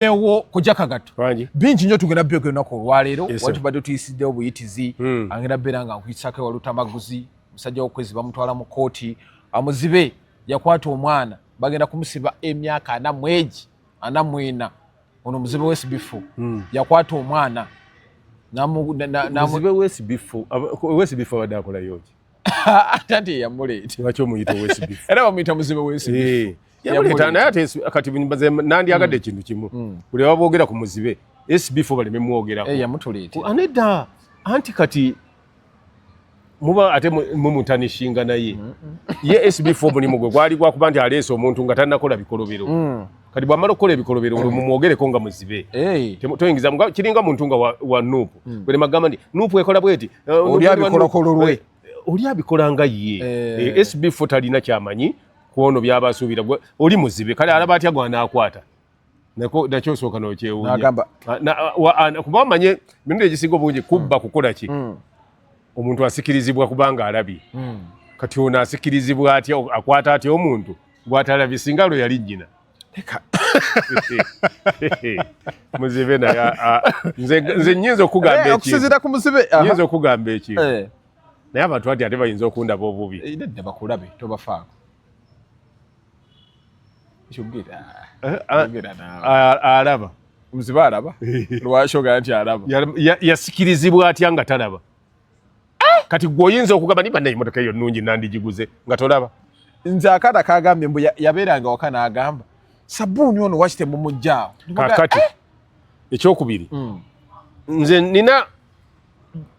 ewo kujaka gato bingi nnyo tugenda byogera ennaku olwaleero watubadde tuyisiddewo buyitizi angenda beera nga nkuyisako walutamaguzi musajja w'okwezi bamutwala mu kooti amuzibe yakwata omwana bagenda kumusiba emyaka 44 ono muzibe w'esibifu yakwata omwana muzibe w'esibifu abadde akola yoki tanti yamuleeta lwaki omuyita w'esibifu era bamuyita muzibe w'esibifu yamuleeta naye ate kati nandyagadde ekintu kimu buli baboogera ku muzibe esibifu baleme mwogerako yamutuleeta anedda anti kati muba ate mumutanishinga naye ye esibifu omulimu gwe gwali gwakuba nti aleese omuntu nga tannakola bikolobero kati bwamala okukola ebikolobero olwo mumwogereko nga muzibe toyingiza kiringa muntu nga wa nuupu bwere magamba nti nuupu ekola bweti oli abikolako olulwe oli abikola nga ye esibifu talina kyamanyi kuono byabasuubira oli muzibe kale alaba atya gwanaakwata nakyo osooka nokyewuunya kuba wamanye emirundi egisinga obungi kubba kukola ki omuntu asikirizibwa kubanga alabye kati ono asikirizibwa atya akwata atya omuntu gwatalabye singa lwe yali nnyina muzibe naye nze nnyinza okugamba ekintu naye abantu ati ate bayinza okundaba obubi nedda bakulabe tobafaako alaba muzibe alaba lwaki ogala nti alaba yasikirizibwa atya nga talaba kati gweoyinza okugamba ni bannaye emmotoka eyo nnungi nandigiguze nga tolaba nze akaana kagambye mbu yabeeranga waka n'agamba sabbuuni ono waki temumuggyaawo kakati ekyokubiri nze nina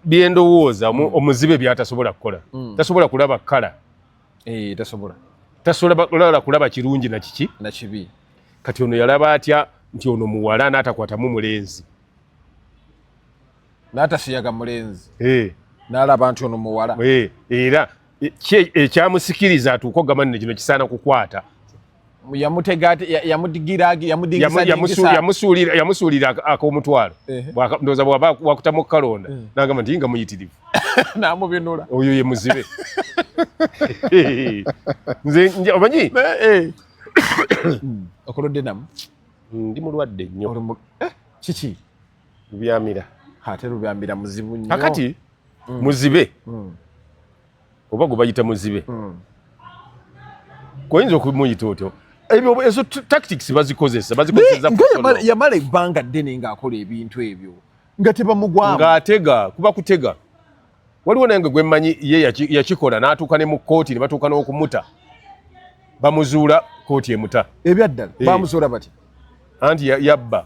byendowooza omuzibe byatasobola kukola tasobola kulaba kala tasobola kulaba kirungi nakiki nakibi kati ono yalaba atya nti ono muwala n'atakwatamu mulenzi n'atasiyaga mulenzi n'alaba nti ono muwala era ekyamusikiriza atuuka ogamba nne kino kisaana kukwata yamusuulira ak'omutwalo ndowooza bwaba wakutamu kalonda n'agamba nti nga muyitirivu n'amubinula oyo ye muzibe nze omanyi okolodde namu ndi mulwadde nnyo kiki lubyamira ate lubyamira muzibu nnyo kakati muzibe oba gwe bayita muzibe goyinza okumuyita otyo ezo tactics bazikozesa yamala ebbanga ddene ng'akola ebintu ebyo nga tebamugwamu ng'atega kuba kutega waliwo naye nga gwemmanyi ye yakikola n'atuuka ne mu kkooti ne batuuka n'okumuta bamuzuula kkooti emuta ebyaddala bamuzuula bati anti yabba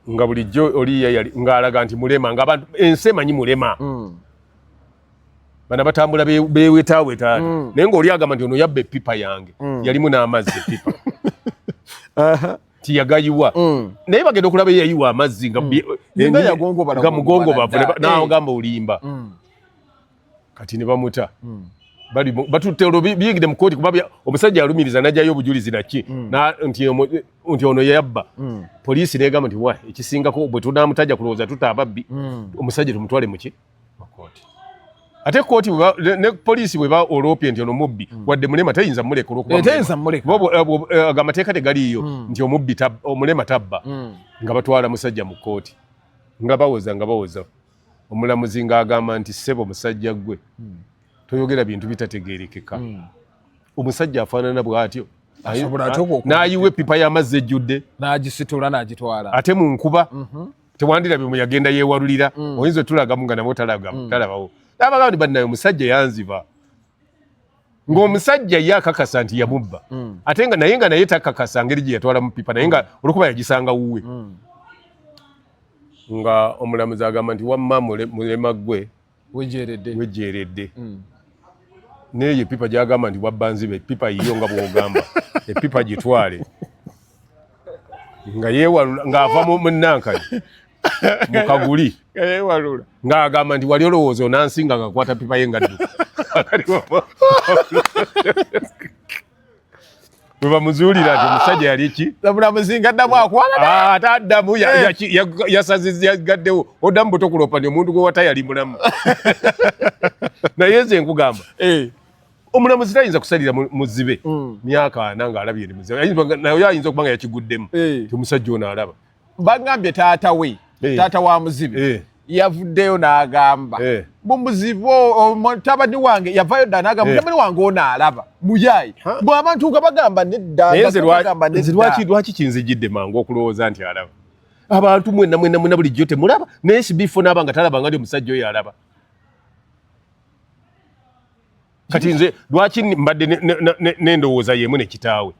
nga bulijjo oli ng'alaga nti mulema ng'abantu ensi emanyi mulema bana batambula bewetaaweta naye ng'oli agamba nti ono yabba epipa yange yalimu n'amazzi epipa tiyagayiwa naye bagenda okulaba eyayiwa amazzi nga mugongobavu n'agamba olimba kati ne bamuta batutte olwo biyingidde mu kkooti kuba omusajja alumiriza n'ajjayo obujulizi naki nti ono yabba poliisi neegamba nti wa ekisingako bwe tunaamutajja kulowooza tuta ababbi omusajja tumutwale muki mukooti ate kkooti ne poliisi bwe ba olopye nti ono mubbi wadde mulema tayinza muleka olwokuba amateeka tegaliiyo nti omubbi omulema tabba nga batwala musajja mu kkooti nga bawoza omulamuzi ng'agamba nti ssebo musajja gwe toyogera bintu bitategeerekeka omusajja afaanana bw'atyo n'ayiwa epipa y'amazzi ejjudde n'agisitula n'agitwala ate mu nkuba tewandirabye mu yagenda yeewalulira oyinza otulagamu nga nabo talabawo n'abagamba nti bannaye omusajja yanziba ng'omusajja ye akakasa nti yamubba ate nga naye takakasa ngeri gye yatwala mu pipa naye nga olwokuba yagisanga wuwe nga omulamuzi agamba nti wamma mulema gwe wejjeeredde naye epipa gyagamba nti wabba nziba epipa yiyo nga bw'ogamba epipa gitwale nga yeewalula ng'ava mu Nankani mu Kaguli ng'agamba nti wali olowooza onansinga ngakwata pipa ye nga dduka bwe bamuzuulira nti omusajja yali ki ate addamu yasazigaddewo oddamu butokulopa nti omuntu gwe wata yali mulamu naye nze nkugamba omulamuzi tayinza kusalira muzibe myaka ana ng'alabye ndi muzibe naye ayinza okuba nga yakiguddemu omusajja ono alaba bagambye taata wa muzibe yavuddeyo n'agamba bumuzibe mutabani wange yavayo dda n'agamba mutabani wange ono alaba muyayi bw'abantu nga bagamba nedda lwaki kinzijidde mangu okulowooza nti alaba abantu mwenna bulijjo temulaba naye sibiifo n'aba nga talaba nga ndi omusajja oyo alaba kati nze lwaki mbadde n'endowooza yemu ne kitaawe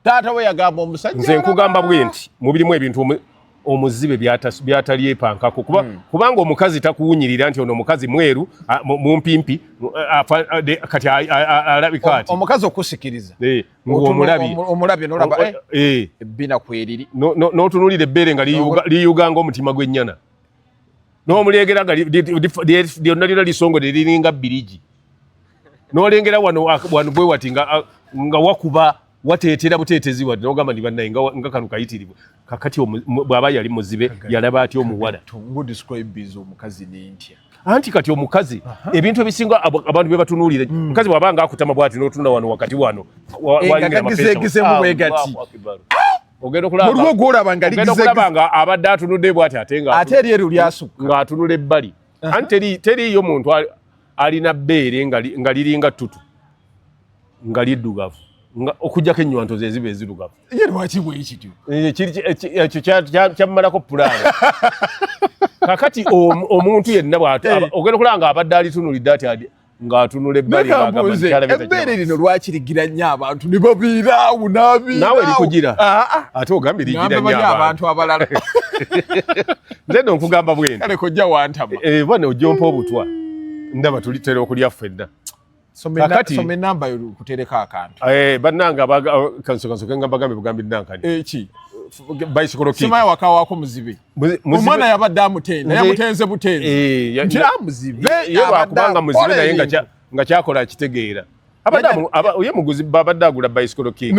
taata we yagamba omusajja nze nkugamba bwe nti mubirimu ebintu omuzibe byatalyepankako kubanga omukazi takuwunyirira nti ono omukazi mweru mumpimpi kati alabika ati omukazi okusikiriza ng'omulabye nolaba ebbina kweriri n'otunuulira ebbeere nga liyuga ng'omutima gw'ennyana n'omuleegera nga lyonna lyonna lisongole liringa birigi n'olengera wano bwe wati nga wakuba wateetera buteetezi wadde n'ogamba ndi bannaye nga kano kayitirivu kakati bw'aba yali muzibe yalaba atya omuwala anti kati omukazi ebintu ebisinga abantu bye batunuulire omukazi bw'aba nga akutama bw'ati n'otunula wano wakati wano ogenda okulaba nga abadde atunudde bw'ati ate eryeru lyasukka ng'atunula ebbali anti teriiyo muntu alina bbeere nga liringa ttutu nga liddugavu okujjako ennywanto ze ziba ezirugavu ye lwaki bwekityo ekyo kyammalako pulaani kakati omuntu yenna ogenda okulaba nga abadde alitunulidde ati ng'atunula ebbali ebbeere lino lwaki ligira nnyo abantu ne babiiraawo naawe likugira ate ogambye ligira nnyo abantu abalala nze no nkugamba bwenti kale kojja wantama bane ojjompa obutwa ndaba tulitera okulya ffenna some enamba yo kutereka akantu bannanga kansoke nga bagambe bugambi nankani eki bicycle kick sima wakawako muzibe omwana yabadde amutenda yamutenze butenze nti amuzibe yabakubanga muzibe naye nga kyakola kitegeera ye muguzi babadde agula bicycle kick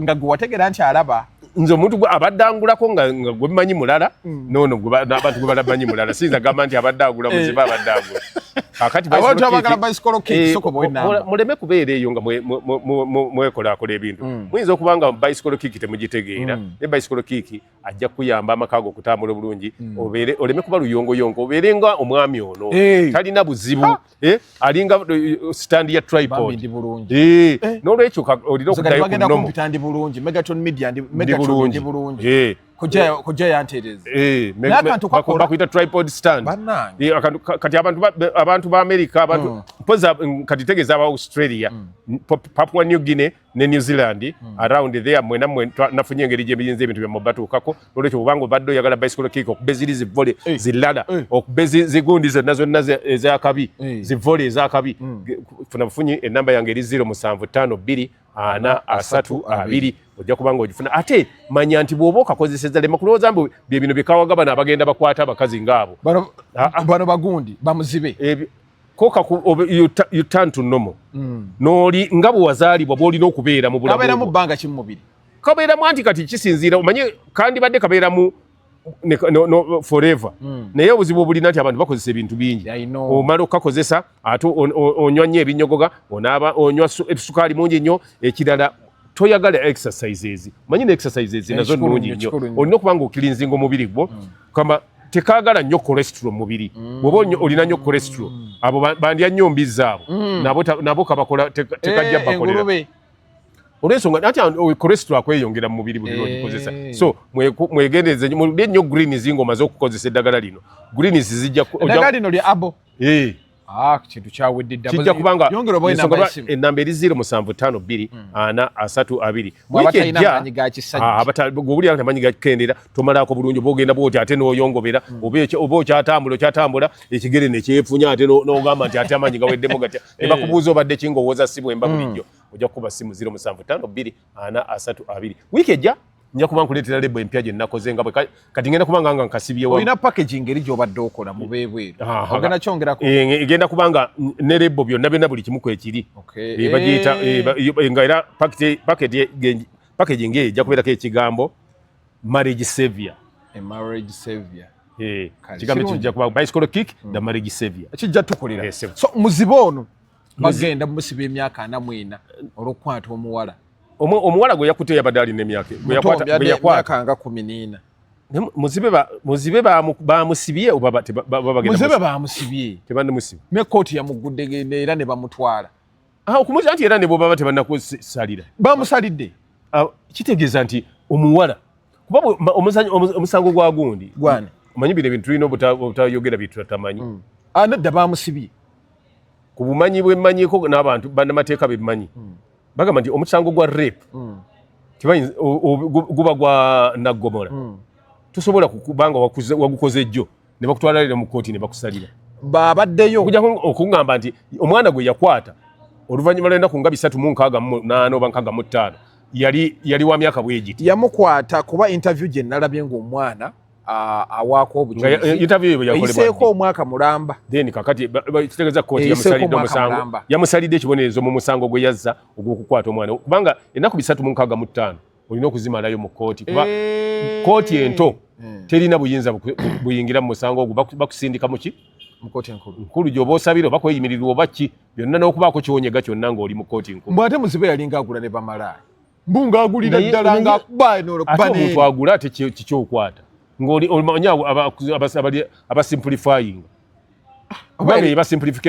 nga gwe wategeera nti alaba nze omuntu abadde angulako nga gwe mmanyi mulala nono abantu gwe balamanyi mulala siyinza gamba nti abadde agula muzibe abadde agula abantu abagala bicycle kick soko bwenna muleme kubeera eyo nga mwekolaakola ebintu muyinza okuba nga bicycle kick temugitegeera ne bicycle kick ajja kuyamba amaka go okutambula obulungi oleme kuba luyongoyongo obeere nga omwami ono talina buzibu alinga stand ya tripod n'olwekyo olina okudayo ku nnomo Megaton Media ndi bulungi kujja yantereza bakuyita tripod stand kati abantu ba America mpoza kati tegeeza aba Australia Papua New Guinea ne New Zealand around there mwena nafunye engeri gy'ebiyinza ebintu byamubatuukako n'olwekyo obanga obadde oyagala bicycle kick okube ziri zivole zilala okube zigundi zonna ezakabi zivole ezakabi funa bufunyi enamba yange eri 0752 432 ojja kubanga ogifuna ate manya nti bw'oba okakozeseza lema kulowooza mbu bye bino bikawagabana abagenda bakwata abakazi ngaabo bano bagundi bamuzibe koka you turn to normal n'oli nga bwe wazaalibwa bw'olina okubeera mu bulamu kabeera mu bbanga ki mu mubiri kabeeramu anti kati kisinziira omanye kandi badde kabeeramu forever naye obuzibu obulina nti abantu bakozesa ebintu bingi omala okukakozesa ate onywa nnyo ebinyogoga onywa sukaali mungi nnyo ekirala toyagala exercises manyi ne exercises nazo nnungi nnyo olina okuba nga okirinzinga omubiri gwo kama tekagala nnyo cholesterol mubiri bw'oba olina nnyo cholesterol abo bandya nnyo mbiza abo nabo kabakola tekajja bakolera olw'ensonga nati cholesterol akweyongera mu mubiri buli lw'ogikozesa so mwegendereze mulye nnyo greens ng'omaze okukozesa eddagala lino greens zijja eddagala lino lya abo kintu kyawedde ddala kijja kubanga ennamba eri 0752 432 wikejja amanyi gakendera tomalako bulungi oba ogenda bwoti ate n'oyongobera oba okyatambula ekigere nekyefunya ate n'ogamba nti ate amanyi gaweddemu gatya ne bakubuuza obadde kingowooza simu emba bulijjo ojja kukuba simu 0752 432 wikejja nja kuba nkuleetera lebo empya gye nnakoze nga kati ngenda kubanga nga nkasibyewa olina packaging eri gy'obadde okola mu beebweru ogenda kyongerako egenda kubanga ne lebo byonna buli kimu kwekiri bagiyita nga era packaging eyo ejja kubeerako ekigambo marriage savior kigambo ekyo kijja kuba bicycle kick the marriage savior kijja tukolera so muzibe ono bagenda musibe emyaka 44 olwokwata omuwala omuwala gwe yakutte yabadde alina emyaka gwe yakwata nga 14 muzibe bamusibye oba bagenda muzibe bamusibye tebandamusibye ne kooti yamugudde era ne bamutwala okumuza nti era ne bw'obaba tebannakusalira bamusalidde kitegeeza nti omuwala kuba omusango gwa gundi omanyi bino ebintu tulina obutayogera byetutamanyi nedda bamusibye ku bumanyi bwemmanyiko n'abantu bannamateeka bemmanyi bagamba nti omusango gwa rape guba gwa naggomola tosobola kubanga wagukoze jjo ne bakutwalalira mu kooti ne bakusalira babaddeyo okujja okungamba nti omwana gwe yakwata oluvannyuma lw'ennaku nga 368 oba 65 yali wa myaka bwegiti yamukwata kuba interview gye nalabye ng'omwana awaako obujuliziyiseeko omwaka mulamba then kakati kitegeeza kooti yamusalidde omusango yamusalidde ekibonerezo mu musango gwe yazza ogw'okukwata omwana kubanga ennaku 365 olina okuzimalayo mu kooti kuba kooti ento terina buyinza buyingira mu musango ogwo bakusindika muki mu kooti nkulu gy'oba osabira oba kweyimirirwa oba ki byonna n'okubaako kiwonyega kyonna ng'oli mu kooti nkulu mbw ate muzibe yalinga agula ne bamalaaya mbungaagulira ddala ng'akubaate omuntu agula ate kikyokwata ng'olimanya abasimplifying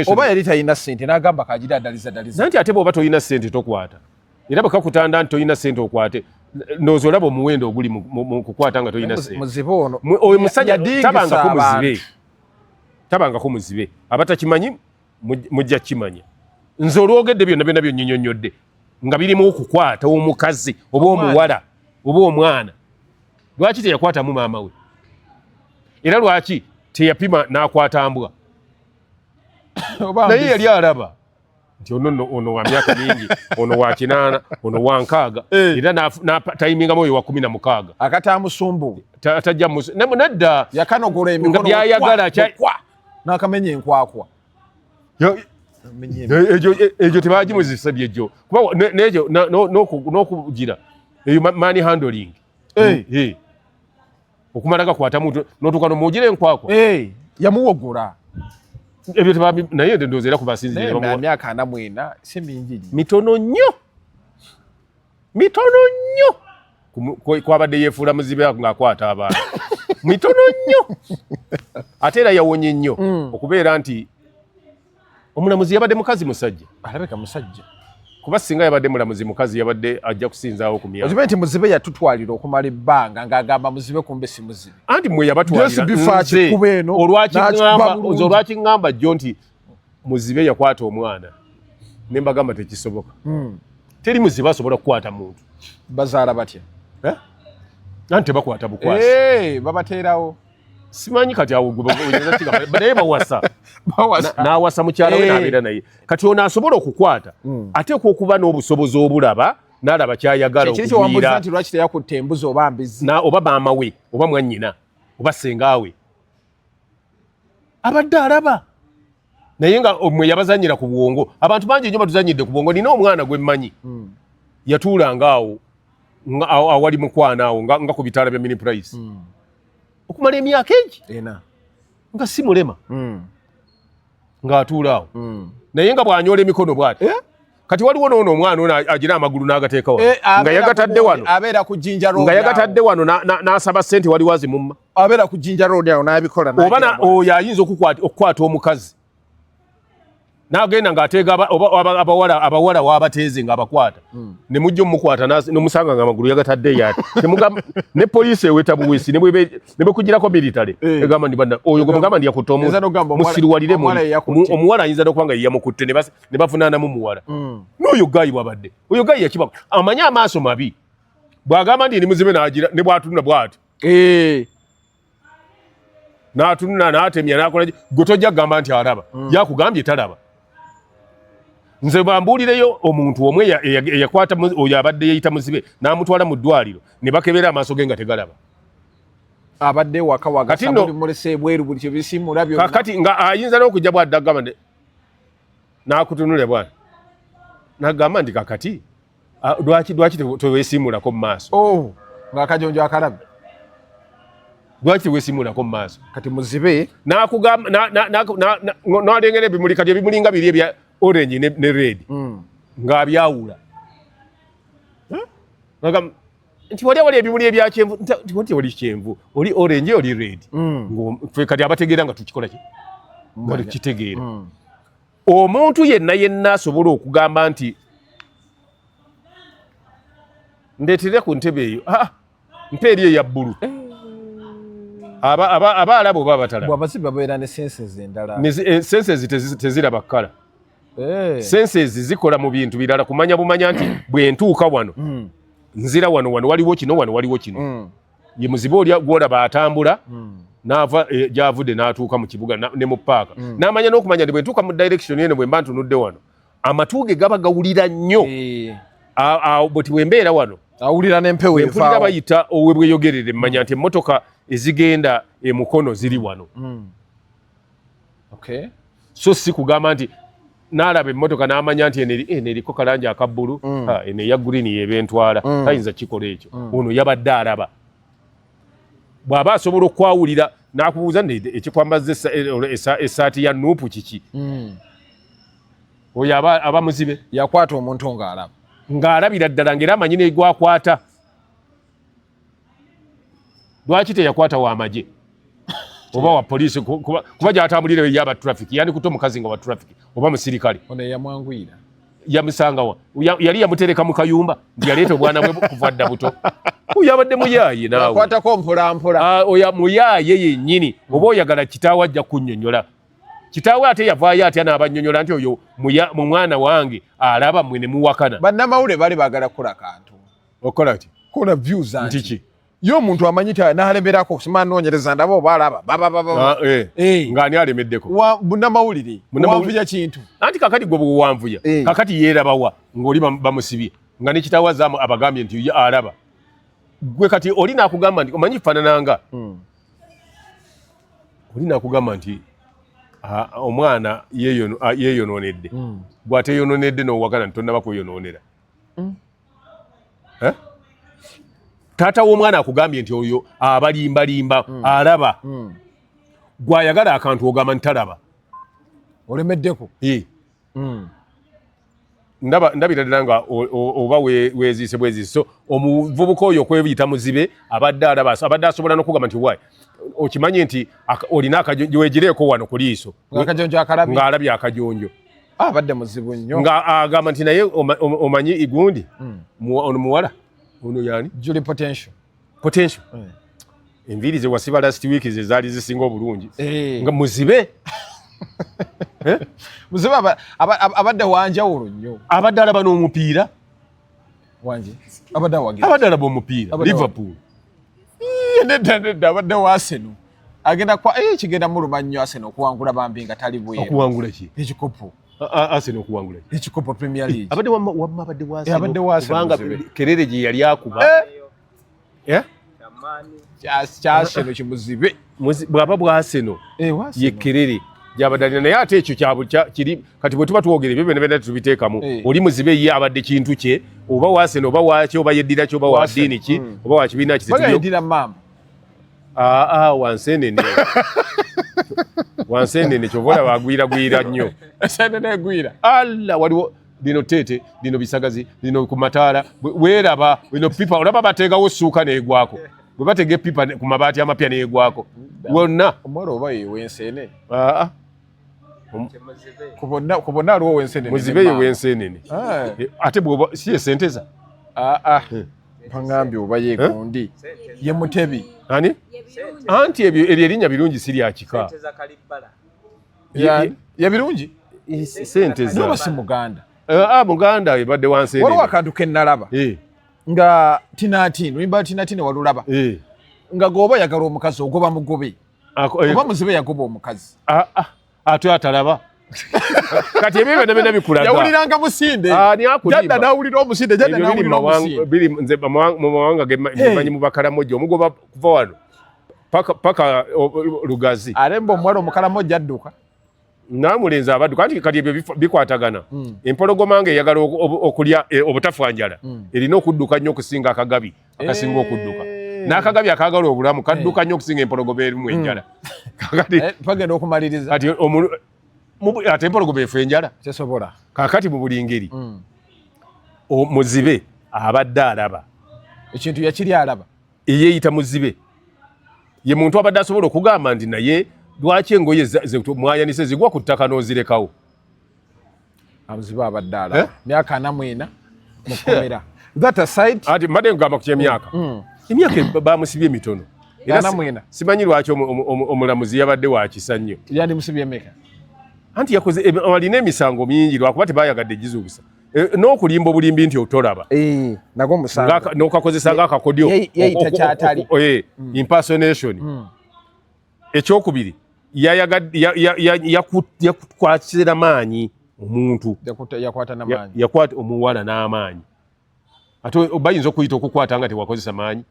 oba yali talina ssente n'agamba kagira daliza nti ate bw'oba tolina ssente tokwata era bakakutanda nti tolina ssente okwate noozi olaba omuwendo oguli mu kukwata nga tolina ssente oyo musajja tabangako muzibe abatakimanyi mujja kimanya nze olwogedde byonna byonna byonnyonnyodde nga birimu okukwata omukazi oba omuwala oba omwana lwaki teyakwatamu maama we era lwaki teyapima n'akwata mbwa naye yali alaba nti ono wa myaka mingi ono wa 8 ono wa 6 era tayimingamu oyo wa 16 akatamusumbu tajja nedda yakanogola emikono byayagala n'akamenya enkwakwa egyo tebagimuzisa byejjo kuba n'egyo n'okugira eyo money handling okumala gakwata muntu n'otuuka n'omugira enkwakwa yamuwogola ebyo naye ndowooza era kubasinzira myaka 44 si mingi mitono nnyo kwabadde yeefuula muzibe ng'akwata abantu mitono nnyo ate era yawonye nnyo okubeera nti omulamuzi yabadde mukazi musajja alabeka musajja kuba singa yabadde mulamuzi mukazi yabadde ajja kusinzaawo ku myaka okimanyi nti muzibe yatutwalira okumala ebbanga ng'agamba muzibe kumbe si muzibe anti mmwe yabatwalira olwaki ŋŋamba jjo nti muzibe yakwata omwana ne mbagamba tekisoboka teri muzibe asobola kukwata muntu bazaala batya anti tebakwata bukwasi babateerawo simanyi kati awo naye bawasa n'awasa mukyala we n'abeera naye kati ono asobola okukwata ateekwa okuba n'obusobozi obulaba n'alaba kyayagala okugwira nti lwaki teyakutte embuzi oba mbizi oba maama we oba mwannyina oba sengaawe abadde alaba naye nga mmwe yabazanyira ku bwongo abantu bangi nnyo batuzanyidde ku bwongo nina omwana gwe mmanyi yatuulanga awo awali mukwana awo nga ku bitaala bya mini price okumala emyaka egi nga si mulema ng'atuula awo naye nga bw'anyola emikono bw'ati kati waliwo n'ono omwana ono agira amagulu n'agateeka wano nga yagatadde wano abeera ku Jinja Road nga yagatadde wano n'asaba ssente waliwo azimumma abeera ku Jinja Road awo n'abikola oba oyo ayinza okukwata omukazi n'agenda ng'ateega abawala w'abateeze ng'abakwata ne mujja omukwata n'omusanga ng'amagulu yagatadde yaati ne poliisi eweta buwisi ne bwekugirako militale egamba ndi banna oyo gwe ndi yakutte omuntu musiriwalire omuwala ayinza n'okuba nga ye yamukutte ne bavunaanamu muwala n'oyo gayi bwabadde oyo gayi yakibako amanyi amaaso mabi bw'agamba ndi muzibe n'agira ne bw'atunula bw'ati n'atunula n'atemya n'akola gwe tojja kugamba nti alaba yakugambye talaba nze bambuulireyo omuntu omwe eyakwata oyo abadde yeyita muzibe n'amutwala mu ddwaliro ne bakebera amaaso ge nga tegalaba abadde waka wagasabulumulese bweru buli kye bisimula byonna kakati nga ayinza n'okujja bwadde agamba n'akutunule bwana n'agamba nti kakati lwaki teweesiimulako mu maaso ng'akajonjo akalabe lwaki teweesiimulako mu maaso kati muzibe n'akugamba n'alengera ebimuli kati ebimulinga biri orange ne red ng'abyawula nti wali ebimuli ebya kyenvu nti wali kyenvu oli orange oli red ffe kati abategeera nga tukikola ki nga tukitegeera omuntu yenna asobola okugamba nti ndeetere ku ntebe eyo mpa eri eya bbulu aba alaba oba abatalaba abazibe babeera ne senses endala senses teziraba kkala senses zikola mu bintu birala kumanya bumanya nti bwe ntuuka wano nzira wano waliwo kino wano waliwo kino ye muzibe oli gwolaba atambula n'ava gy'avudde n'atuuka mu kibuga ne mu paaka n'amanya n'okumanya nti bwe ntuuka mu direction yene bwe mba ntunudde wano amatu ge gaba gawulira nnyo bweti bwembeera wano awulira n'empewo empulira bayita owe bweyogerere mmanya nti emmotoka ezigenda emukono ziri wano so si kugamba nti n'alaba emmotoka n'amanya nti eno eriko kalangi aka bbulu eno eya green yebentwala tayinza kikola ekyo ono yabadde alaba bw'aba asobola okwawulira n'akubuuza ekikwambaza essaati ya nuupu kiki oyo aba muzibe yakwata omuntu ng'alabira ddala ng'era amanyi negwakwata lwaki teyakwata w'amagye oba wa poliisi kuba gy'atambulira yaba traffic yani kuta omukazi nga wa traffic oba musirikale ono yamwanguyira yamusangawa yali yamutereka mu kayumba nti yaleeta obwana bwe kuva dda buto yabadde muyaaye naawekwatako mpolampola oya muyaaye yennyini oba oyagala kitaawe ajja kunnyonnyola kitaawe ate yavaayo atya n'abannyonnyola nti oyo mu mwana wange alaba mmwe ne muwakana bannamawulire bali baagala kukola kantu okola ki kola views nti ki yo omuntu amanyi ti n'alemerako okusoma anoonyereza ndaba oba alaba ng'ani alemeddeko bunnamawulire wanvuya kintu anti kakati gwe bwewanvuya kakati yeerabawa ng'oli bamusibye nga ne kitaawe azaamu abagambye nti alaba gwe kati oli naakugamba nti omanyi faanananga oli naakugamba nti omwana yeeyonoonedde bw'ateeyonoonedde n'owakana nti tonnaba kweyonoonera taata w'omwana akugambye nti oyo abalimbalimba alaba gw'ayagala akantu ogamba nti talaba olemeddeko ndabira ddala nga oba weeziise bweziise so omuvubuka oyo okweyita muzibe abadde alaba abadde asobola n'okugamba nti wayi okimanye nti olina akajonjo weegireeko wano ku liiso ng'alabye akajonjo abadde muzibu nnyo ng'agamba nti naye omanyi igundi ono muwala ono yani Julie Potential enviiri ze wasiba last week ze zaali zisinga obulungi nga muzibe muzibe abadde wanjawulo nnyo abadde alaba n'omupiira abadde alaba omupiira Liverpool nedda abadde wa Arsenal agenda kigenda muluma nnyo Arsenal okuwangula bambi nga tali bweru okuwangula ki ekikopo Arsenal okuwangula ekikopo Premier League abadde wa Arsenal kubanga Kerere gye yali akuba kyaseno kimuzibe bw'aba bwa Arsenal ye Kerere gyabadalina naye ate ekyo kiri kati bwe tuba twogera ebyo byonna tubiteekamu oli muzibe ye abadde kintu kye oba wa Arsenal oba waki oba yeddira ki oba wa ddiini ki oba wa kibiina wansenene kyova olaba agwiragwira nnyo alla waliwo lino teete lino bisagazi lino ku mataala weeraba lino pipa olaba bateekawo essuuka neegwako bwe batega epipa ku mabaati amapya neegwako wonna omwala oba yewensenene ku bonna aliwo wensenene muzibe ye wensenene ate bwoba si esenteza pangambye oba yegundi ye Mutebi ani anti ebyo erinnya birungi si lya kika ya birungi senteza noba si Muganda Muganda ebadde wansenene waliwo akantu ke nnalaba nga tinatini oyimba tinatini walulaba nga goba yagala omukazi ogoba mugobe oba muzibe yagoba omukazi ate atalaba kati ebyo byonna bikulaga yawuliranga musinde jadda nawulira omusinde jadda nawulira omusinde biri nze mu mawanga gemanyi mu Bakaramoja omugoba kuva wano paka Lugazi alemba omuwala Omukaramoja adduka namulenzi abadduka anti kati ebyo bikwatagana empologoma nga eyagala okulya obutafanjala erina okudduka nnyo okusinga akagabi akasinga okudduka n'akagabi akagala obulamu kadduka nnyo okusinga empologoma erimu enjala bagenda okumaliriza kati ate empologoma efe enjala tesobola kakati mu buli ngeri muzibe abadde alaba ekintu yakiri alaba eyeeyita muzibe ye muntu abadde asobola okugamba nti naye lwaki engoye mwayanise zigwa ku ttaka n'ozirekawo amuzibe abadde alaba myaka 4 mukomera that aside ati mbadde ngamba ku kyemyaka emyaka bamusibye emitono era simanyi lwaki omulamuzi yabadde wakisa nnyo yandi musibye emeka anti yakoze walina emisango mingi lwakuba tebayagadde gizuukusa n'okulimba obulimbi nti otolaba nago musango n'okakozesa ng'akakodyo yeyita kyatali impersonation ekyokubiri yakukwatira maanyi omuntu yakwata n'amaanyi yakwata omuwala n'amaanyi ate bayinza okuyita okukwata nga tewakozesa maanyi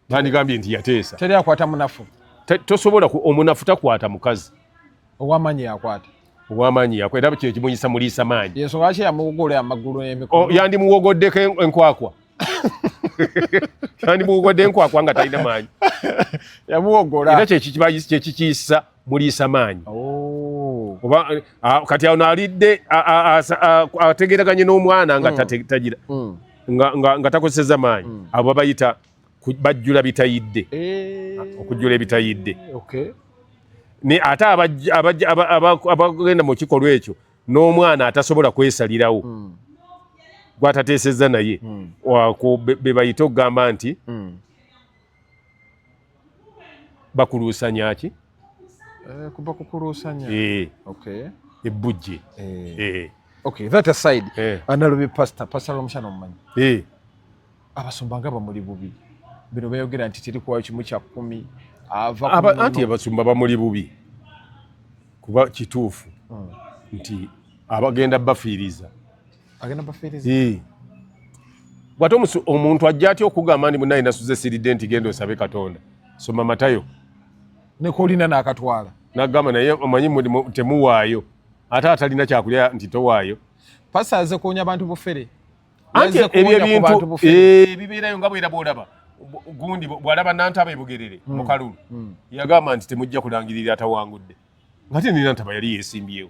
bandigambye nti yateesa teri akwata munafu tosobola omunafu takwata mukazi ow'amaanyi yakwata ow'amaanyi yakwata era kyekimuyisa muliisa maanyi yesu lwaki yamuwogolera amagulu n'emikono yandimuwogoddeko enkwakwa yandimuwogodde enkwakwa nga talina maanyi yamuwogola era kyekikiyisa muliisa maanyi kati ono alidde ategeraganye n'omwana nga tagira nga takozeseza maanyi abo bayita bajjula bitayidde okujjula ebitayidde ate abagenda mu kikolwa ekyo n'omwana atasobola kwesalirawo gwatateesezza naye be bayita okugamba nti bakuluusanya ki kuba kukuluusanya ebbujje that aside analubye pastor Omushana omumanyi abasumba nga bamuli bubi bino bayogera nti teri kuwayo kimu kya 10 anti abasumba bamuli bubi kuba kituufu nti abagenda bafiiriza bwate omuntu ajja atya okugamba ndi munaye nasuze siridde nti genda osabe Katonda soma Matayo nekolina n'akatwala nagamba naye omanyi temuwaayo ate atalina kyakulya nti towaayo pasa aze kuwonya abantu bufere anti ebyo ebintu bibeerayo nga bwera bwolaba gundi bwalaba Nantaba ebugerere mu Kalulu yagamba nti temujja kulangirira atawangudde ngate ni Nantaba yali yeesimbyewo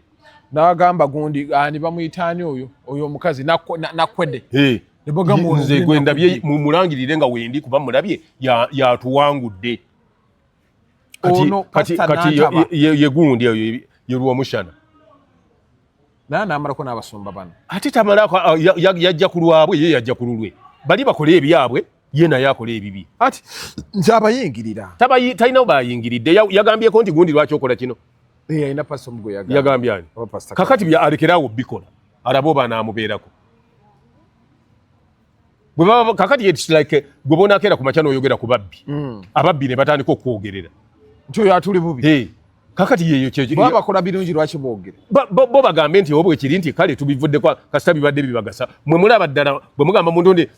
n'agamba gundi ani bamuyitaani oyo omukazi nakwedde nze gwe ndabye mumulangirire nga wendi kuba mulabye yatuwangudde kati ye gundi eyo ye Lwomushana n'amalako n'abasumba bano ate tamalako yajja ku lwabwe ye yajja ku lulwe bali bakole ebyabwe ye naye akole ebibi ati nze abayingirira talina bayingiridde yagambyeko nti gundi lwaki okola kino alina pasa omugwe yagambye ani kakati alekerawo bikola alabo banaamubeerako kakati it's like gwe bonakeera ku makya n'oyogera ku babbi ababbi ne batandika okwogerera nti oyo atuli bubi kakati yeyo babakola birungi lwaki boogere bo bagambe nti obwe kiri nti kale tubivuddeko kasita bibadde bibagasa mwe mulaba ddala bwe mugamba muntu ndi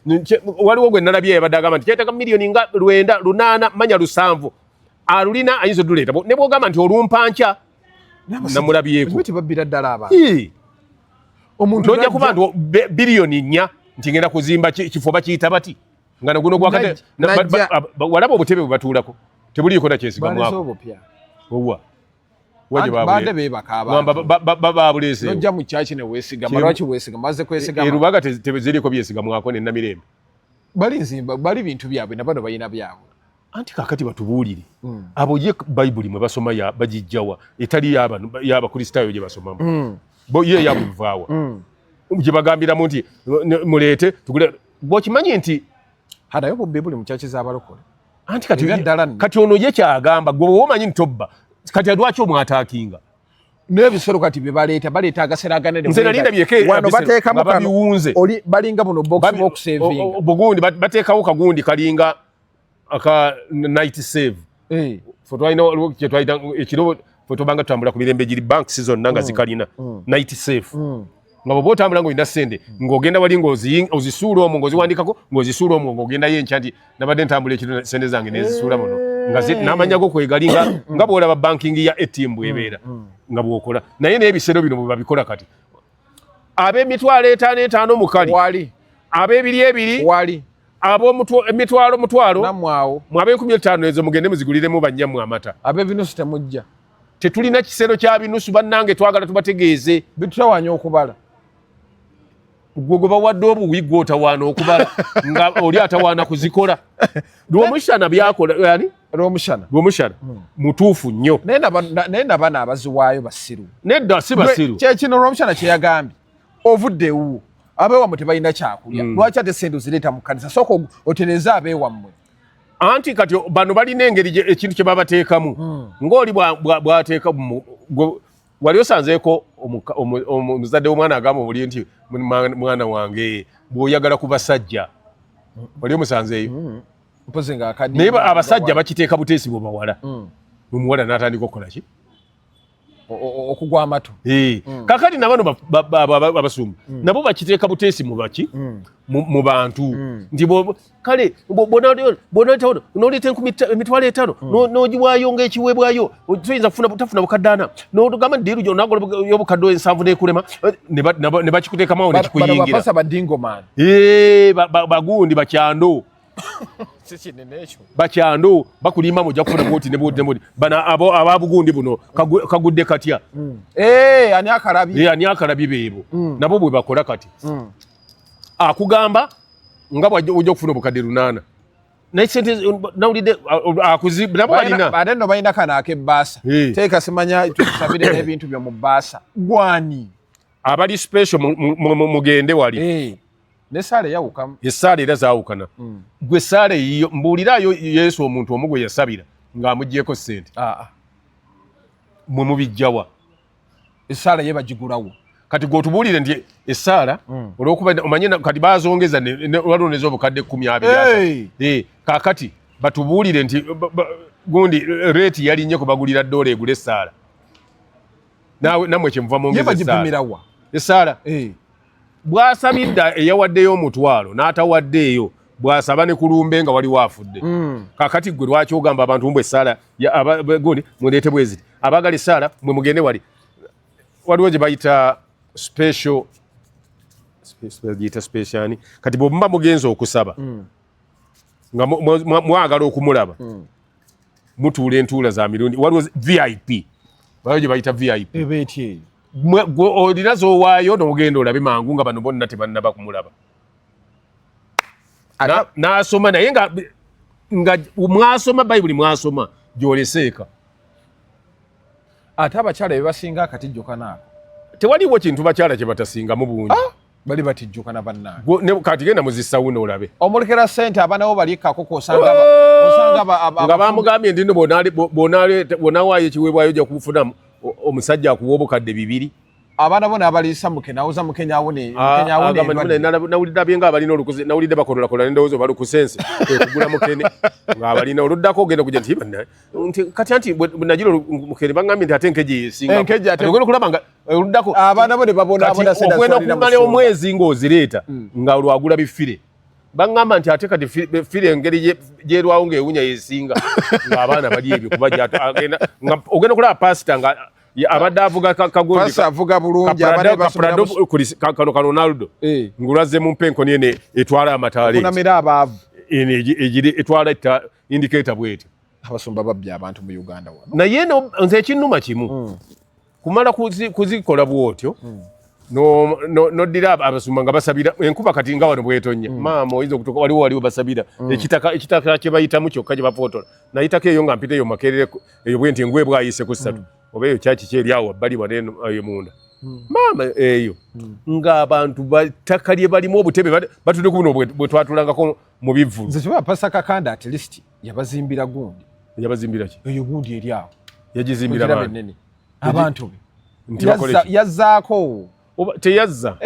waliwo gwe nalabye yabadde agamba nti kyeteka milioni nga 9 8 manya 7 alulina ayinza oduleeta ne bwogamba nti olumpanca namulabyeko babbira ddala omuntu nojja kuba nti biliyoni 4 nti ngenda kuzimba kifo bakiyita bati nga naguno gwakate walaba obutebe bwe batuulako tebuliiko nakyesigamwako owa babulese nojja mu kyaki neweesigama lwaki weesigama maze kwesigama erubaga teziriko byesigamwako nennamirembe bali bintu byabwe nabano balina byabwe anti kakati batubuulire abo ye bayibuli mwe basoma bagijjawa etali y'abakristaayo gye basomamu bo ye yabuvaawa gye bagambiramu nti muleete tugule bw'okimanyi nti hadayo ku Bibuli mu kyaki z'abalokole anti kati ono ye kyagamba gwe womanyi ntobba kati lwaki omwataakinga n'ebisolo kati baleeta agaseragane nze nalinda wano bateekamu biwunze balinga buno bokusevinga bugundi bateekawo kagundi kalinga aka night save fotwalina kyetwayita ekiro fotobanga tutambula ku mirembe giri bank season nanga zikalina night safe nga bwoba otambula ng'olina ssente ng'ogenda wali ng'ozisuula omwo ng'oziwandikako ng'ozisuula omwo ng'ogenda yenca nti nabadde ntambula ekiro ssente zange nezisuula muno n'amanya go kwegali nga bw'olaba bankingi ya ATM bw'ebeera nga bw'okola naye n'ebisero bino bwe babikola kati ab'emitwalo 5 mukali wali ab'ebiri wali ab'emitwalo namwawo mu ab'e 15 ezo mugende muziguliremu bannyammwe amata ab'ebinusu temujja tetulina kisero kya binusu bannange twagala tubategeeze bitutawanya okubala gwe bawadde obuwi gw'otawaana okubala nga oli atawaana kuzikola lw'omushana byakola yani lw'omushana mutuufu nnyo naye nabana abaziwaayo basiru nedda si basiru kyekino lw'omushana kye yagambye ovuddewo abeewammwe tebalina kyakulya lwaki ate sente ozireeta mu kkanisa sooka otereze abeewammwe anti kati bano balina engeri ekintu kye babateekamu ng'oli bw'ateeka wali osanzeeko omuzadde w'omwana agamba obuli nti mwana wange bw'oyagala ku basajja wali omusanzeeyo naye abasajja bakiteeka buteesi bwe bawala omuwala n'atandika okukola ki okugwa amatu kakati nabano abasumba nabo bakiteeka buteesi mu baki mu bantu nti kale noleeta emitwalo 5 n'ogiwaayo ng'ekiweebwayo toyinza tafuna bukaddaana nogamba nti diiru y'obukadde 7 n'ekulema ne bakikuteekamawo nekikuyingira bagundi bakyando bakyando bakulimba mujja kufuna bwoti ne bwoti bana ababugundi buno kagudde katya ani akalabi beebo nabo bwe bakola kati akugamba nga bwajja okufuna obukadde 8 naye sente nawulidde nabo balina baade no balina kana ak'ebbaasa teeka simanya tusabire n'ebintu byo mu bbaasa gwani abali special mugende wali n'essaala eyawukamu essaala era zaawukana gwe essaala eyiyo mbuulirayo Yesu omuntu omu gwe yasabira ng'amuggyeko ssente mwe mubijjawa essaala ye bagigulawo kati gweotubuulire nti essaala olwokuba omanye kati baazongeza waloneza obukadde 12 kaakati batubuulire nti gundi reeti yalinnye kubagulira ddoola egula essaala namwe kyemuva mwongeza essaala bw'asabidde eyawaddeyo omutwalo n'atawaddeeyo bw'asaba ne kulumbe nga waliwo afudde kaakati gwe lwaki ogamba abantu mbwe essaala gundi muleete bweziti abaagala essaala mwe mugende waliwo gye bayita special ani kati bwemuba mugenza okusaba nga mwagala okumulaba mutuula entuula za mirundi waliwo VIP waliwo gye bayita VIP olina z'owaayo n'ogenda olabe mangu nga bano bonna tebannaba kumulaba n'asoma naye nga mwasoma bayibuli mwasoma gy'oleseeka ate abakyala bebasinga akatijjukana ako tewaliwo kintu bakyala kye batasingamu bungi bali batijjukana bannange kati genda muzisawuna olabe omulekera ssente abanawo balikakoko osanga nga bamugambye ndi bw'onaawaayo ekiweebwayo ojja kufunamu omusajja akuwa obukadde 2 abaana bo n'abaliisa mukenawuza nawulidde abyenga abalina olukuze nawulidde bakololakola n'endowooza balukusense kugula mukene ng'abalina oluddako ogenda kujja nti kati anti nagira mukene baŋŋambye nti ate enkeje yesinga ogenda okulaba nga oluddako abaana bo ne babonaabona ogenda okumala omwezi ng'ozireeta nga lwagula bifire baŋŋamba nti ate kati fire engeri gyerwawo ng'ewunya yesinga ng'abaana bali ebyo kuba ogenda okulaba pasita nga abadde avuga avuga bulungi kano ka Ronaldo ngulazze mu mpenko niene etwala amataala kunamira abaavu etwala indicator bweti abasumba babbya abantu mu Uganda wano naye nze ekinnuma kimu kumala kuzikola bwotyo noddira abasumba nga basabira enkuba kati nga wano bwetonnya maama oyinza okutuuka waliwo basabira ekitaka kye bayitamu kyokka gye bafootola nayitako eyo nga mpiteyo makerere eyo bwe nti engwe bwayise ku 3 oba eyo kyaki kyeri awo wabbali waneyo munda maama eyo ng'abantu battaka lye balimu obutebe batudde ku buno bwe twatulangako mu bivvu nze kiba pasa kakanda at least yabazimbira gundi yabazimbira ki eyo gundi eri awo yagizimbira abantu be yazzaako teyazza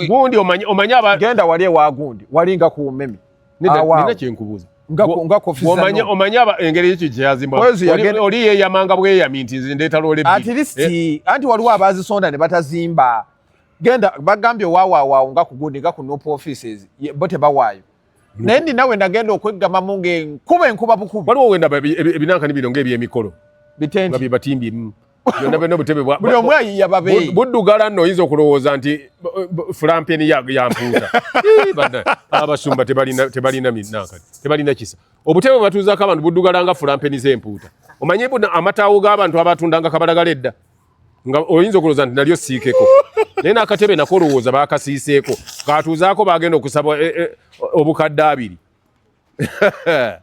gundi omanyi genda wali ewa gundi walinga ku mmemi nina kyenkubuuza omanyi engeri ekyo kyeyazimba oli yeeyamanga bweyami nti nze ndeeta loole anti waliwo abazisonda ne batazimba genda bagambye waawaawo nga ku gundi nga ku nope offices bo tebawaayo naye ninawe nagenda okweggamamu ng'enkuba bukubi waliwo wenda ebinankani bino ng'ebyemikolo nga bye batimbye byonna byonna obutebe buli omu ayiya babeeyi buddugala nno oyinza okulowooza nti fulampeni yampuuta abasumba tebalina minankani tebalina kisa obutebe bwe batuuzaako abantu buddugala nga fulampeni z'empuuta Omanye buna amataawo g'abantu abatundanga kabalagala edda. Nga oyinza okulowooza nti nalyo siikeko. Naye n'akatebe nako olowooza baakasiiseeko. Kaatuuzaako baagenda okusaba obukadde 2.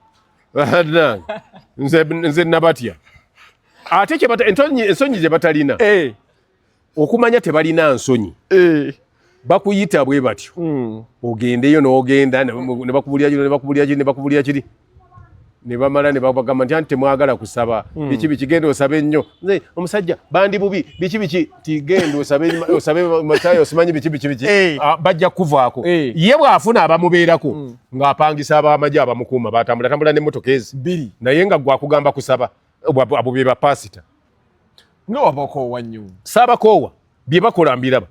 Nze nabatya. Ate ensonyi gye batalina. Okumanya tebalina nsonyi. Bakuyita bwe batyo. Ogendeyo n'ogenda ne bakubulya kiri. Ne bamala ne bagamba nti temwagala kusaba. Biki kigenda osabe nnyo. Omusajja bandi bubi biki tigenda osabe matayo osimanyi biki. Bajja kuvaako. Ye bw'afuna abamubeerako ng'apangisa ab'amagye abamukuuma batambula n'emmotoka ezi. Naye nga gwakugamba kusaba abo be bapasita. Nga wabakoowa nnyo. Saabakoowa bye bakola mbiraba.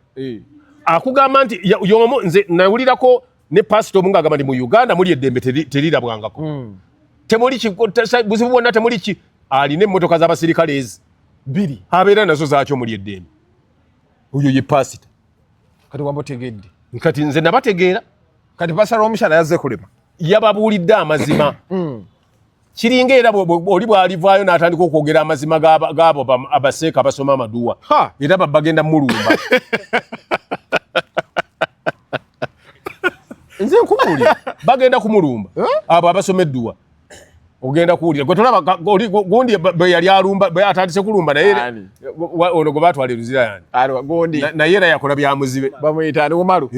Akugamba nti y'omu nze nawulirako ne pasita omu ng'agamba nti mu Uganda muli eddembe terirabwangako. Temuli buzibu bwonna temuli ki alina emmotoka z'abasirikale ezi 2 abeera nazo zaakyo muli eddembe. Oyo ye pasita. Kati wamutegedde. Kati nze nabategeera. Kati pasala omukyala yazze kulema. Yababuulidde amazima. Kiringa era oli bw'alivaayo n'atandika okwogera amazima g'abo abaseeka abasoma amaduwa. Era bagenda mulumba. Nze nkubuulira bagenda kumulumba abo abasoma edduwa. Ogenda kuwulira gwe tolaba gundi bwe yali alumba bwe atandise kulumba naye ono gwe baatwala eruzira yani naye era yakola bya muzibe bamuyita ani Umaru.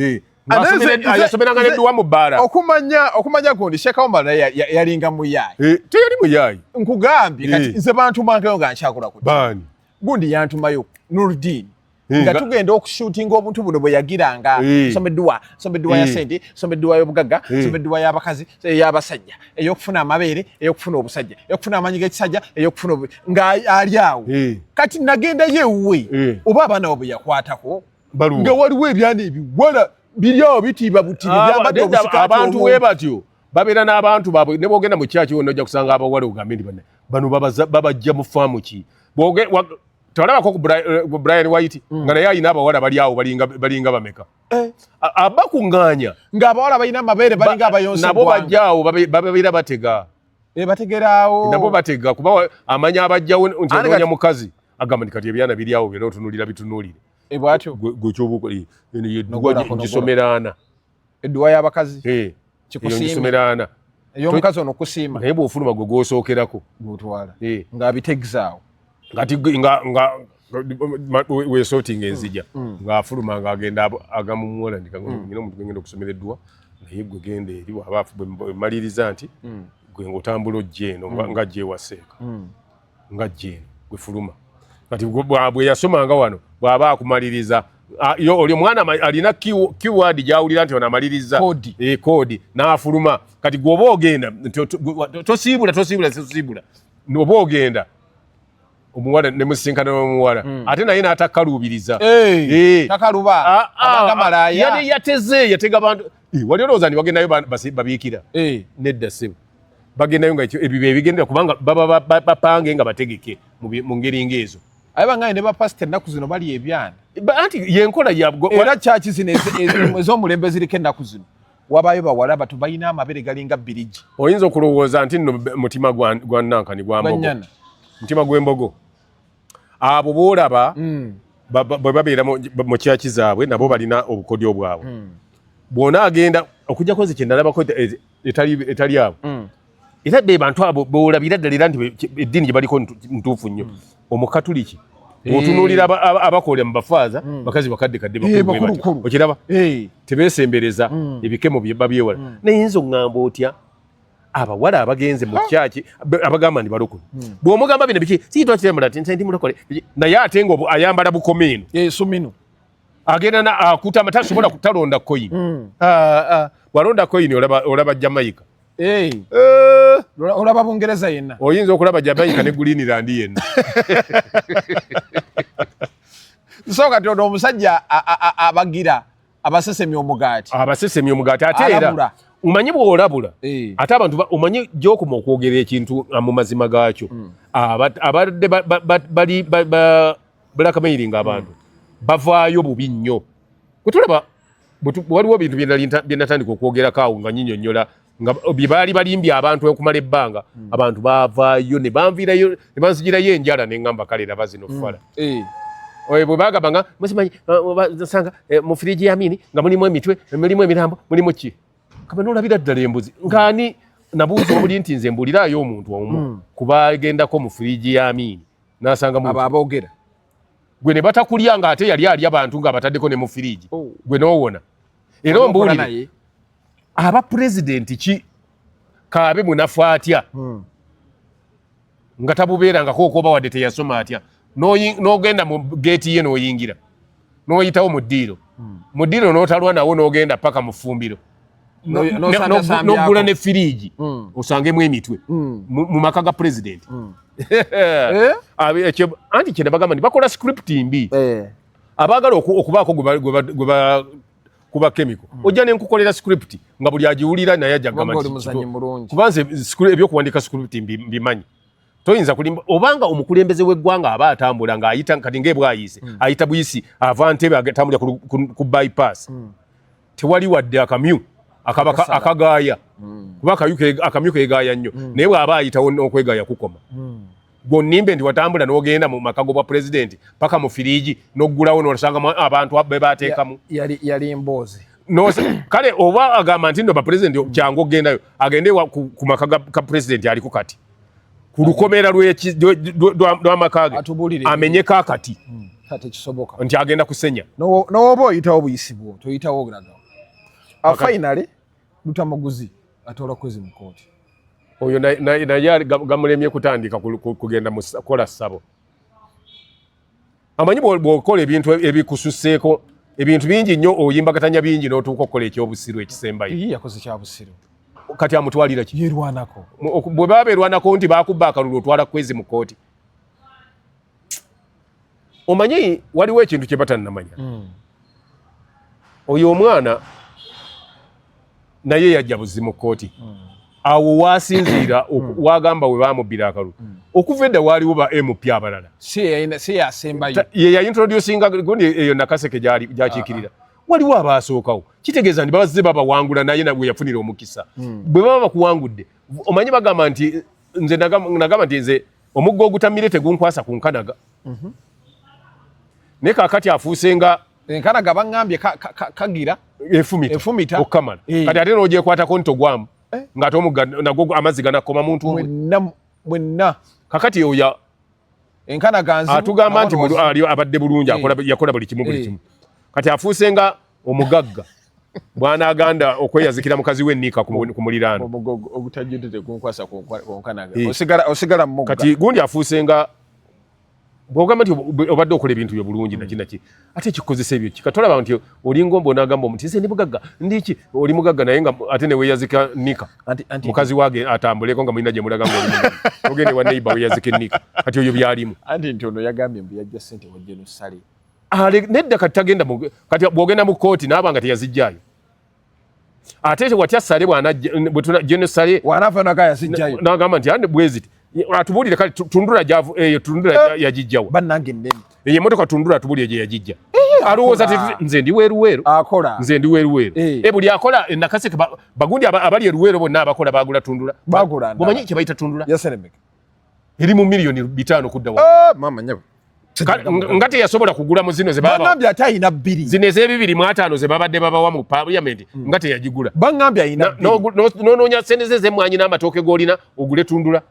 Yasomeranga n'edduwa mu bbaala. Okumanya gundi Sheikh Omar yalinga muyaayi. Teyali muyaayi. Nkugambye kati nze bantumangayo nga nkyakula ku baani gundi yantumayo Nuruddin nga tugenda okushootinga obuntu buno bwe yagiranga somedduwa ya sente somedduwa y'obugagga somedduwa y'abakazi y'abasajja ey'okufuna amabeere ey'okufuna obusajja ey'okufuna amanyi g'ekisajja ey'okufuna nga ali awo kati nagenda yeewuwe oba abaana abo bwe yakwatako nga waliwo ebyana ebiwala biri awo bitiibwa butiibi byambadde obusikaati abantu bwe batyo babeera n'abantu baabwe ne boogenda mu kyaki wonna ojja kusanga abawala ogambe nti bano babajja mu faamu ki tolabako ku Brian White nga naye alina abawala bali awo balinga bameka abakuŋŋaanya ng'abawala balina amabeere balinga abayonsa nabo bajja awo babeera batega bategeraawo nabo batega kuba amanya abajjawo nti anoonya mukazi agamba nti kati ebyana biri awo byonna otunuulira bitunuulire bwatyo gwe kyobukola gisomera 4 edduwa y'abakazi gisomera 4 ey'omukazi ono kusiima naye bw'ofuluma gwe gw'osookerako gw'otwala ng'abitegezaawo ngati weesootinga enzija ng'afuluma ng'agenda agamumuwola ndikangina omuntu gwengenda okusomera edduwa naye gwe genda eri wabaafu bwemaliriza nti gwe ng'otambula ojja eno nga jja ewaseeka nga jja eno gwe fuluma kati bwe yasomanga wano bw'aba akumaliriza oli omwana alina keyword gy'awulira nti ono amaliriza koodi n'afuluma kati gw'oba ogenda tosiibula oba ogenda omuwala ne musinkana n'omuwala ate naye n'atakkaluubiriza takaluba abanga malaaya yali yateze yatega abantu wali olowooza nti bagendayo babiikira nedda ssebo bagendayo nga ebyo ebigendera kubanga baba bapange nga bategeke mu ngeri ng'ezo aye bangaye ne bapasita ennaku zino bali ebyana anti yenkola era kyaki zino ez'omulembe ziriko ennaku zino wabayo bawala bato balina amabere galinga birigi oyinza okulowooza nti nno mutima gwa nankani gwa mbogo mutima gw'embogo abo boolaba bwe babeera mu kyaki zaabwe nabo balina obukodyo bwabwe bwona agenda okujjako nze kyendalabako etali abo era be bantu abo boolabira ddala era nti eddiini gye baliko ntuufu nnyo omukatuliki otunuulira abakola mu bafaaza bakazi bakaddekadde bakulu okiraba tebeesembereza ebikemo babyewala naye nzo ŋŋamba otya abawala abagenze mu kyaki abagamba ndi balokole bw'omugamba bino biki siitwakiremula ti ndi mulokole naye ate nga ayambala bukomeeno sumino agenda akutama tasobola kutalonda koyini walonda koyini olaba Jamaica olaba Bungereza yenna oyinza okulaba Jamaica ne Greenland yenna so kati ono omusajja abagira abasesemya omugaati ate era umanyi bw'olabula ate abantu omanyi gy'okuma okwogera ekintu mu mazima gaakyo abadde blackmailinga abantu bavaayo bubi nnyo kwe tulaba waliwo ebintu bye natandika okwogerako awo nga nyinyonnyola nga bibali balimbye abantu okumala ebbanga abantu baavaayo ne banviirayo ne banzigirayo enjala ne ngamba kale laba zino fala bwe bagambanga musimanyi sanga mu firiji ya Amini nga mulimu emitwe mulimu emirambo mulimu ki kaba n'olabira ddala embuzi ng'ani nabuuza omuli nti nze mbuliraayo omuntu omu kuba agendako mu firiji ya Amini n'asanga abo aboogera gwe ne batakulya ng'ate yali alya abantu nga bataddeko ne mu firiji gwe n'owona era ombuulire aba pulezidenti ki kaabe munafu atya nga tabubeerangako okoba wadde teyasoma atya n'ogenda mu geeti ye n'oyingira n'oyitawo mu ddiiro mu ddiiro n'otalwa nawo n'ogenda paka mu ffumbiro n'oggula ne firiigi osangemu emitwe mu maka ga pulezidenti anti kye nabagamba nti bakola scripti mbi abaagala okubaako gwe kuba chemical ojja nenkukolera script nga buli agiwulira naye ajagamba kuba nze ebyokuwandika script mbimanyi toyinza kulimba obanga omukulembeze w'eggwanga aba atambula ng'ayita kati ng'ebwayise ayita buyisi ava ntebe atambulira ku bypass tewali wadde akamyu akagaaya kuba akamyu keegaaya nnyo naye bw'aba ayitawo okwegaaya kukoma gonimbe ndi watambula n'ogenda mu makago bwa president paka mu firiji n'oggulawo n'osanga abantu be baateekamu yali mboozi kale oba agamba nti ndo ba president kyangu ogendayo agende ku maka ga president aliko kati ku lukomera lw'amaka ge amenyeko akati nti agenda kusenya n'oba oyitawo buyisi bwo toyitawo ogiragawo finally Lutamaguzi atoola kwezi mu kooti oyo naye gamulemye kutandika kugenda mu kola ssabo amanyi bw'okola ebintu ebikususseeko ebintu bingi nnyo oyimbagatanya bingi n'otuuka okukola ekyobusiru ekisembayo yakoze kyabusiru kati amutwalira ki yerwanako bwe baba beerwanako nti baakubba akalulu otwala kwezi mu kooti omanyi waliwo ekintu kye batannamanya oyo omwana naye yajja buzi mu kooti awo wasinziira wagamba we bamubbira akalulu okuva edda waaliwo ba MP abalala si yasembayo ye yaintroducinga gundi eyo nakaseke gyakiikirira waliwo abaasookawo kitegeeza nti bazze babawangula naye nabwe yafunira omukisa bwe baba bakuwangudde omanyi bagamba nti nze nagamba nti nze omuggo ogutamire tegunkwasa ku nkanaga naye kaakati afuuse nga enkanaga baŋŋambye kagira efumita okukamala kati ate n'ogyekwatako ntogwamu ng'ate omugga nagwo amazzi ganakoma muntu mwenna kakati oyo enkanaga nzibu atugamba nti abadde bulungi yakola buli kimu kati afuuse nga omugagga bw'anaaganda okweyazikira mukazi we Nika ku muliraano obutajjudde tegunkwasa ku nkanaga osigala mu mugga kati gundi afuuse nga bw'ogamba nti obadde okola ebintu byo bulungi naki ate kikozesa ebyo kikatolaba nti olinga onaagamba omuntu nze ndi mugagga ndiki oli mugagga naye nga ate ne weeyazika Nika mukazi waage atambuleko nga mulina gye mulaga ogende wa neighbor weeyazike Nika kati oyo byalimu anti nti ono yagambye mbu yajja ssente wajje n'ossale nedda kati tagenda kati bw'ogenda mu kooti naabanga teyazijjaayo ate watya ssale bwe nosale wanaava naga yazijjayo n'agamba nti ande bweziti atubuulire kale tundura yagijjawa bannange nnene eyo emmotoka tundura atubuulire gye yagijja alowooza nze ndi weeruweeru nze ndi weeruweeru buli akola nakaseke bagundi abali eruweero bonna abakola bagula tundura omanyi kye bayita tundura eri mu miliyoni 5 kudda mama nga teyasobola kugula mu zino baŋŋambye ate ayina 2 zino ez'ebibiri ze babadde babawa mu paliamenti nga teyagigula baŋŋambye ayina n'onoonya sente ze z'emmwanyi n'amatooke g'olina ogule tundura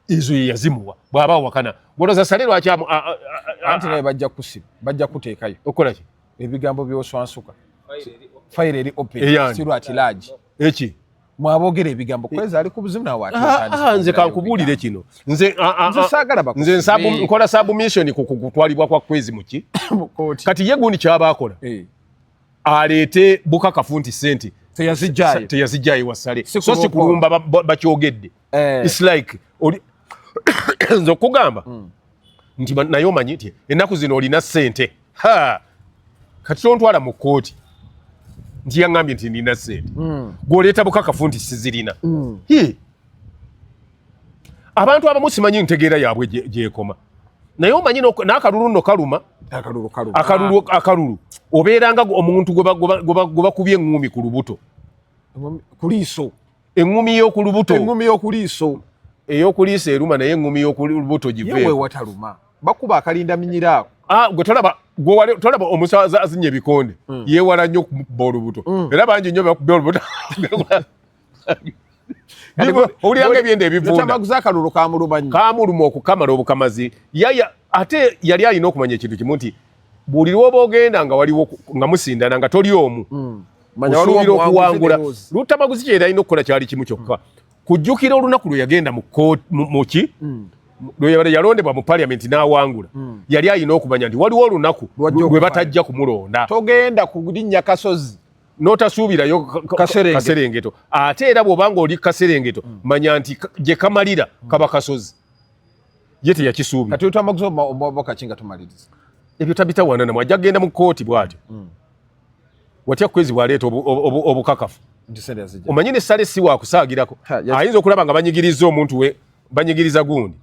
ezo ye yazimuwa bw'aba wakana bwolooza sale lwaki anti naye bajja kuteekayo okola ki ebigambo by'oswansuka fayiro eri open si lwaki laagi eki mwaboogera ebigambo kwezi ali ku buzimu nawe nze kankubuulire kino nze nkola submission ku kutwalibwa kwa kwezi muki kati ye gundi kyaba akola aleete bukakafu nti sente teyazijjayo wasale so si kulumba bakyogedde its like nze okugamba nti naye omanyi nti ennaku zino olina sente kati tontwala mu kooti nti yaŋŋambye nti nina sente gw'oleeta bukakafu nti sizirina abantu abamu simanyi ntegeera yaabwe gyekoma naye omanyi n'akalulu nno kaluma akalulu obeeranga omuntu gwe bakubye eŋŋumi ku lubuto ku liiso engumi y'okulubuto engumi y'okuliiso ey'okuliisa eruma naye engumi y'okulubuto giveeko yewe wataluma bakuba akalinda minyiraako gwe tolaba omusaza azinnya ebikonde yeewala nnyo okuba olubuto era bangi nnyo bakuba olubuto owuliranga ebyenda ebivundamaguzi akalulu kamuluma okukamala obukamazi ate yali alina okumanya ekintu kimu nti buli lwoba ogenda nga waliwo nga musindana nga toli omu osuubira okuwangula Lutamaguzi kye yalina okukola kyali kimu kyokka kujjukira olunaku lwe yagenda muki yalondebwa mu parliament n'awangula yali alina okumanya nti waliwo olunaku lwe batajja kumulonda togenda ku linnya Kasozi n'otasuubirayo Kaserengeto ate era bw'obanga oli Kaserengeto manya nti gye kamalira kaba Kasozi ye teyakisuubira kati Lutamaguzi omwabaka kinga tumaliriza ebyo tabitawaana namwe ajja kugenda mu kkooti bw'atyo watya kwezi bw'aleeta obukakafu omanyi ne ssale si waakusaagirako ayinza okulaba nga banyigiriza omuntu we banyigiriza gundi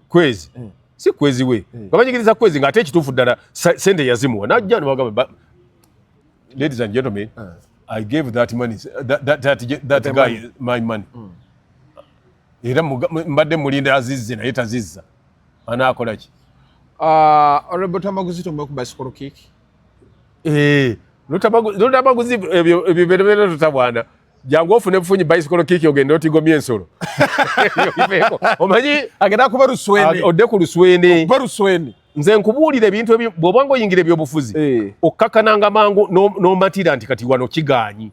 kwezi si kwezi we nga banyigiriza kwezi ng'ate ekituufu ddala sente yazimuwa najja nebagamba ladies and gentlemen I gave that money that guy my money era mbadde mulinda azizze naye tazizza anaakola ki Honorable Lutamaguzi tomwe ku bicycle kick Lutamaguzi ebyo bibereberera tutabwana jangu ofune bufunyi bicycle kick ogenda otigomye ensolo omanyi agenda kuba Luswene odde ku Luswene nze nkubuulira ebintu bw'obanga oyingira ebyobufuzi okkakananga mangu n'omatira nti kati wano kigaanyi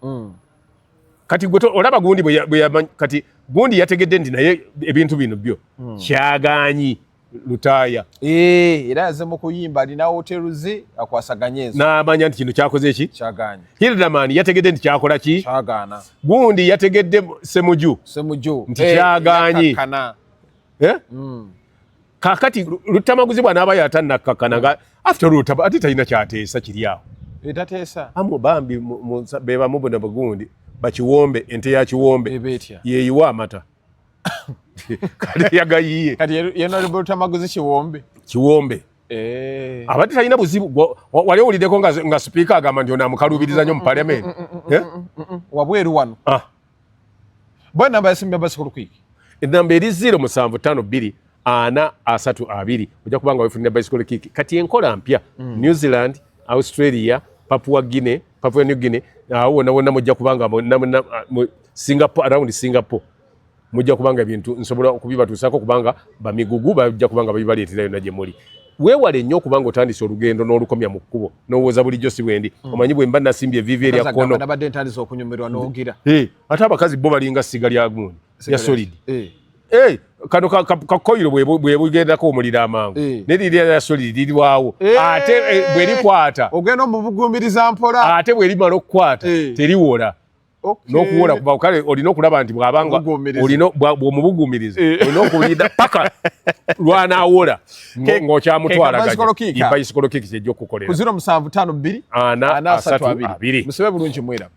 kati gwe olaba gundi kati gundi yategedde nti naye ebintu bino byo kyagaanyi Lutaaya era yaze mu kuyimba alina hoteruzi akwasaganya ezo n'amanya nti kino kyakoze eki kyagaanyi Hildaman yategedde nti kyakola ki kyagaana gundi yategedde Semuju nti kyagaanyi kakati Lutamaguzi bw'anaaba yatannakkakkana nga after all ate talina kyateesa kiri awo etateesa amwe bambi be bamu bona bagundi bakiwombe ente ya kiwombe yeeyiwa amata kati yagayiye kati yeno Lutamaguzi kiwombe abadde talina buzibu wali owuliddeko nga sipiika agamba nti ono amukaluubiriza nnyo mu parliament wabweru wano bwe namba yasimba bicycle quick enamba eri 0752 ojja kubanga wefunira bicycle kick kati enkola mpya New Zealand Australia Papua New Guinea awo wonna mujja kubanga Singapore around Singapore mujja kubanga ebintu nsobola okubibatuusako kubanga bamigugu bajja kubanga babibaleeterayo na gye muli weewale nnyo okubanga otandise olugendo n'olukomya mu kkubo n'owooza bulijjo si bwendi omanyi bwe mba nasimbye evivi erya kkono nabadde ntandise okunyumirwa n'ogira ate abakazi bo balinga siga lya gundi ya solid kano kakoyiro bwe bugendako omuliro amangu neriri ya solid liriwawo ate bwe likwata ogenda omubugumiriza mpola ate bwe limala okukwata teriwola n'okuwola kuba kale olina okulaba nti bw'abanga bw'omubugumiriza olina okulinda paka lwanaawola ng'okyamutwala bicycle kick kyejja okukolera ku 0752 432 musibe bulungi mwera